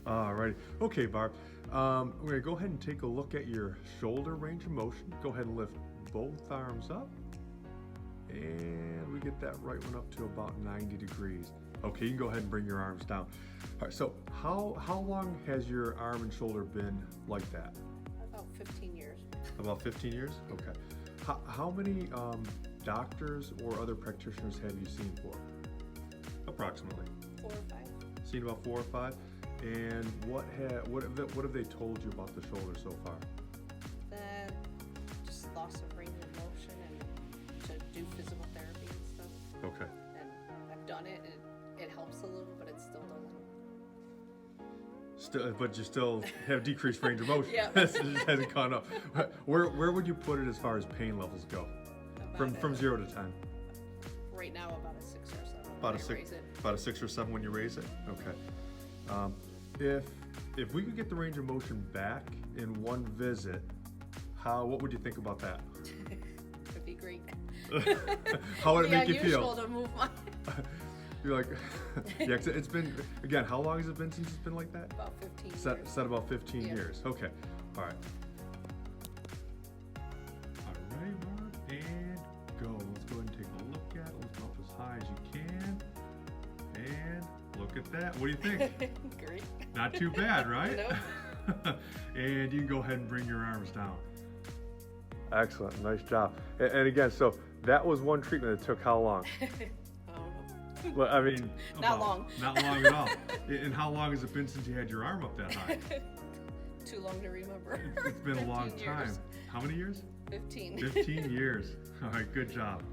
All right. Okay, Barb. We're gonna go ahead and take a look at your shoulder range of motion. Go ahead and lift both arms up. And we get that right one up to about 90 degrees. Okay, you can go ahead and bring your arms down. All right, so how long has your arm and shoulder been like that? About 15 years. About 15 years? Okay. How many doctors or other practitioners have you seen for? Approximately. 4 or 5. Seen about 4 or 5? And what have they told you about the shoulder so far? That just loss of range of motion and to do physical therapy and stuff. Okay. And I've done it and it helps a little, but it still doesn't. But you still have decreased range of motion. Yeah. It just hasn't caught up. Where would you put it as far as pain levels go? From 0 to 10? Right now, about a 6 or 7. About when a I 6. raise it. About a 6 or 7 when you raise it. Okay. If we could get the range of motion back in one visit, what would you think about that? It'd be great. How would it make you unusual feel? to move my You're like, yeah. 'Cause it's been, again, how long has it been since it's been like that? about 15 years. Said about 15 Yeah. years. Okay. All right. All right, Barb, and go. Let's go ahead and take a look at it. Lift up as high as you can. And look at that. What do you think? Great. Not too bad, right? Nope. And you can go ahead and bring your arms down. Excellent. Nice job. And again, so that was one treatment that took how long? I don't know. Well, I mean, Not long. Not long at all. And how long has it been since you had your arm up that high? Too long to remember. It's been a long 15 time. years. How many years? 15. 15 years. All right, good job.